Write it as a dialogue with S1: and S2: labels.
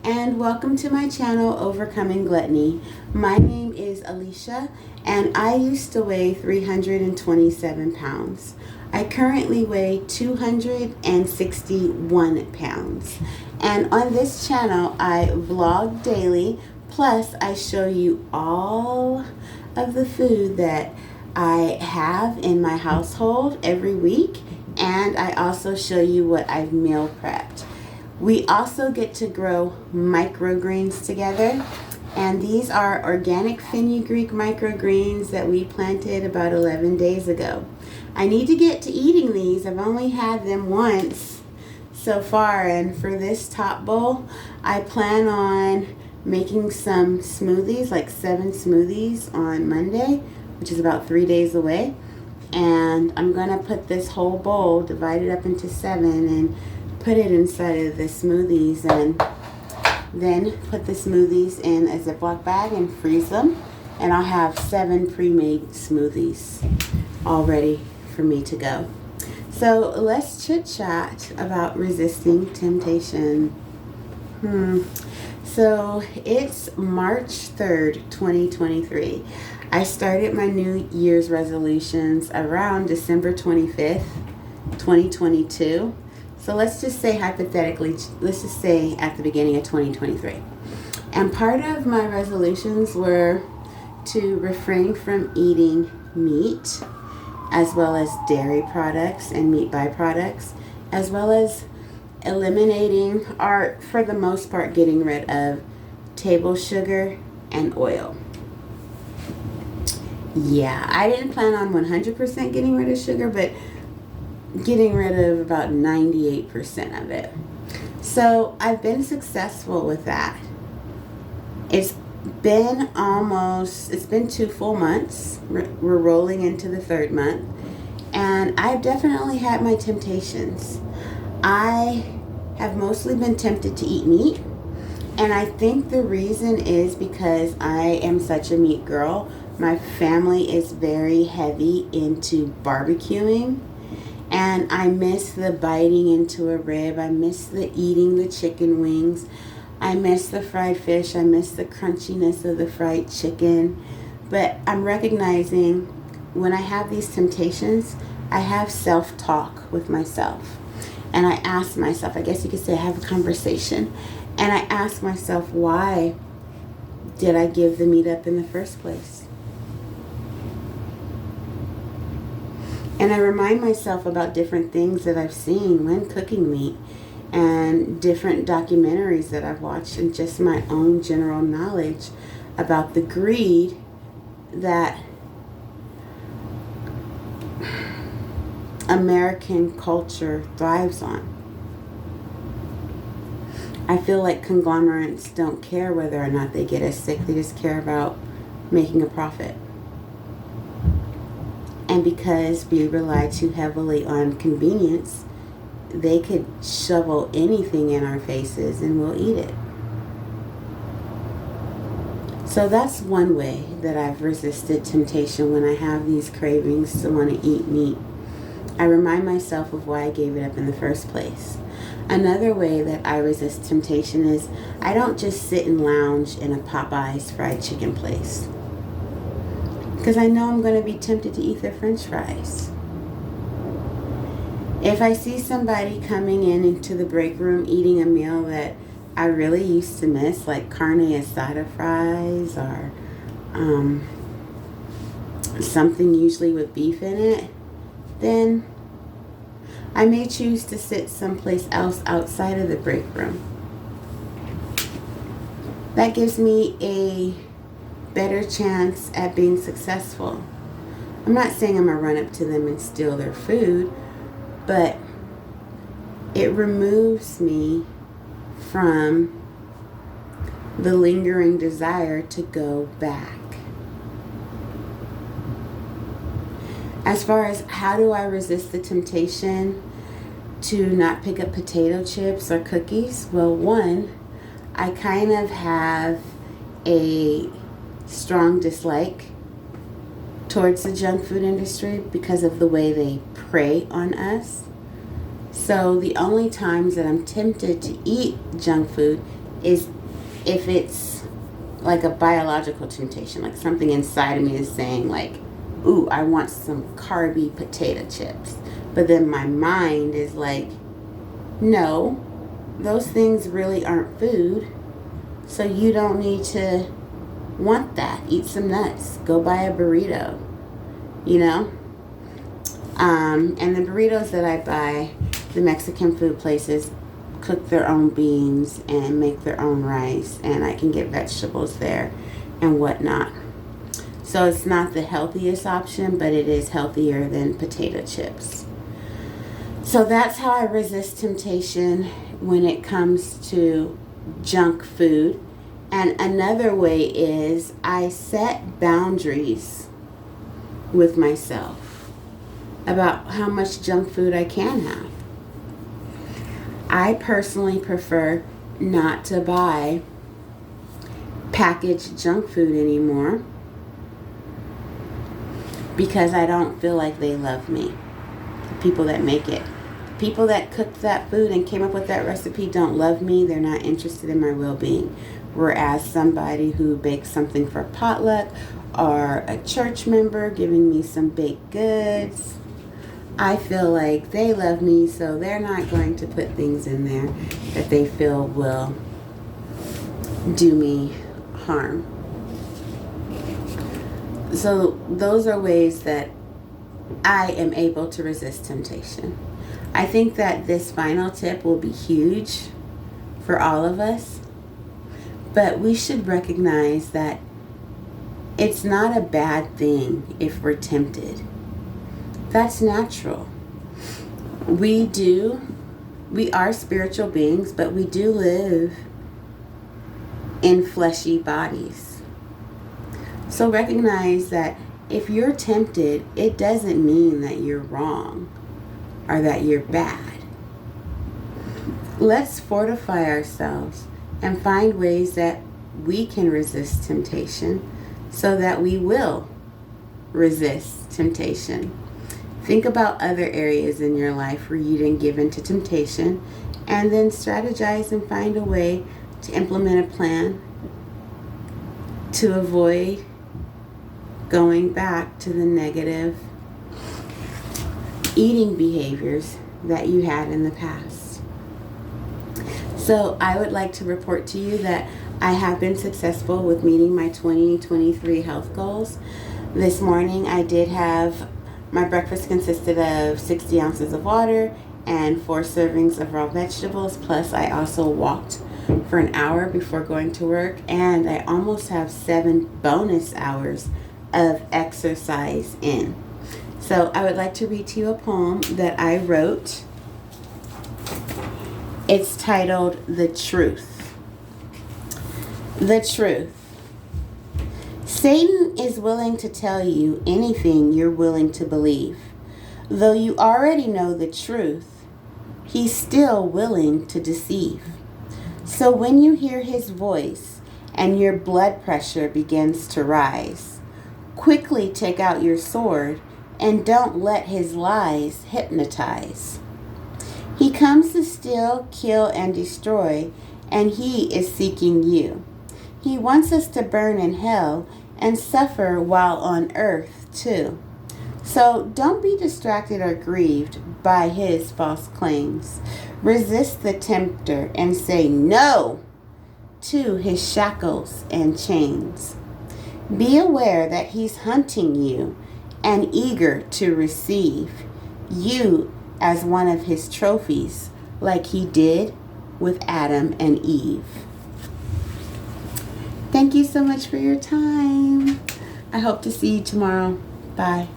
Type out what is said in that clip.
S1: and welcome to my channel, Overcoming Gluttony. My name is Alicia, and I used to weigh 327 pounds. I currently weigh 261 pounds. And on this channel, I vlog daily, plus I show you all of the food that I have in my household every week, and I also show you what I've meal prepped. We also get to grow microgreens together, and these are organic fenugreek microgreens that we planted about 11 days ago. I need to get to eating these. I've only had them once so far, and for this top bowl, I plan on making some smoothies, like 7 smoothies on Monday, which is about 3 days away. And I'm going to put this whole bowl, divide it up into 7, and put it inside of the smoothies, and then put the smoothies in a Ziploc bag and freeze them. And I'll have 7 pre-made smoothies all ready for me to go. So let's chit chat about resisting temptation. So it's March 3rd, 2023. I started my New Year's resolutions around December 25th, 2022. So let's just say hypothetically, let's just say at the beginning of 2023. And part of my resolutions were to refrain from eating meat, as well as dairy products and meat byproducts, as well as eliminating, or for the most part getting rid of, table sugar and oil. Yeah, I didn't plan on 100% getting rid of sugar, but getting rid of about 98% of it. So I've been successful with that. It's been 2 full months. We're rolling into the 3rd month. And I've definitely had my temptations. I have mostly been tempted to eat meat. And I think the reason is because I am such a meat girl. My family is very heavy into barbecuing. And I miss the biting into a rib. I miss the eating the chicken wings. I miss the fried fish. I miss the crunchiness of the fried chicken. But I'm recognizing when I have these temptations, I have self-talk with myself. And I ask myself, I guess you could say I have a conversation. And I ask myself, why did I give the meat up in the first place? And I remind myself about different things that I've seen when cooking meat, and different documentaries that I've watched, and just my own general knowledge about the greed that American culture thrives on. I feel like conglomerates don't care whether or not they get us sick. They just care about making a profit. And because we rely too heavily on convenience, they could shovel anything in our faces and we'll eat it. So that's one way that I've resisted temptation when I have these cravings to want to eat meat. I remind myself of why I gave it up in the first place. Another way that I resist temptation is I don't just sit and lounge in a Popeyes fried chicken place, because I know I'm going to be tempted to eat their french fries. If I see somebody coming into the break room eating a meal that I really used to miss, like carne asada fries, or something usually with beef in it, then I may choose to sit someplace else outside of the break room. That gives me a better chance at being successful. I'm not saying I'm gonna run up to them and steal their food, but it removes me from the lingering desire to go back. As far as how do I resist the temptation to not pick up potato chips or cookies, well, one, I kind of have a strong dislike towards the junk food industry because of the way they prey on us. So the only times that I'm tempted to eat junk food is if it's like a biological temptation, like something inside of me is saying like, ooh, I want some carby potato chips. But then my mind is like, no, those things really aren't food. So you don't need to want that. Eat some nuts. Go buy a burrito. You know? And the burritos that I buy, the Mexican food places cook their own beans and make their own rice, and I can get vegetables there and whatnot. So it's not the healthiest option, but it is healthier than potato chips. So that's how I resist temptation when it comes to junk food. And another way is I set boundaries with myself about how much junk food I can have. I personally prefer not to buy packaged junk food anymore because I don't feel like they love me. The people that make it. The people that cooked that food and came up with that recipe don't love me. They're not interested in my well-being. Whereas somebody who bakes something for potluck or a church member giving me some baked goods, I feel like they love me, so they're not going to put things in there that they feel will do me harm. So those are ways that I am able to resist temptation. I think that this final tip will be huge for all of us, but we should recognize that it's not a bad thing if we're tempted. That's natural. We are spiritual beings, but we do live in fleshy bodies. So recognize that if you're tempted, it doesn't mean that you're wrong or that you're bad. Let's fortify ourselves and find ways that we can resist temptation so that we will resist temptation. Think about other areas in your life where you didn't give in to temptation, and then strategize and find a way to implement a plan to avoid going back to the negative eating behaviors that you had in the past. So I would like to report to you that I have been successful with meeting my 2023 health goals. This morning I did have my breakfast consisted of 60 ounces of water and 4 servings of raw vegetables. Plus, I also walked for an hour before going to work, and I almost have 7 bonus hours of exercise in. So I would like to read to you a poem that I wrote. It's titled The Truth. The Truth. Satan is willing to tell you anything you're willing to believe. Though you already know the truth, he's still willing to deceive. So when you hear his voice and your blood pressure begins to rise, quickly take out your sword and don't let his lies hypnotize. He comes to steal, kill, and destroy, and he is seeking you. He wants us to burn in hell and suffer while on earth too. So don't be distracted or grieved by his false claims. Resist the tempter and say no to his shackles and chains. Be aware that he's hunting you and eager to receive you as one of his trophies, like he did with Adam and Eve. Thank you so much for your time. I hope to see you tomorrow. Bye.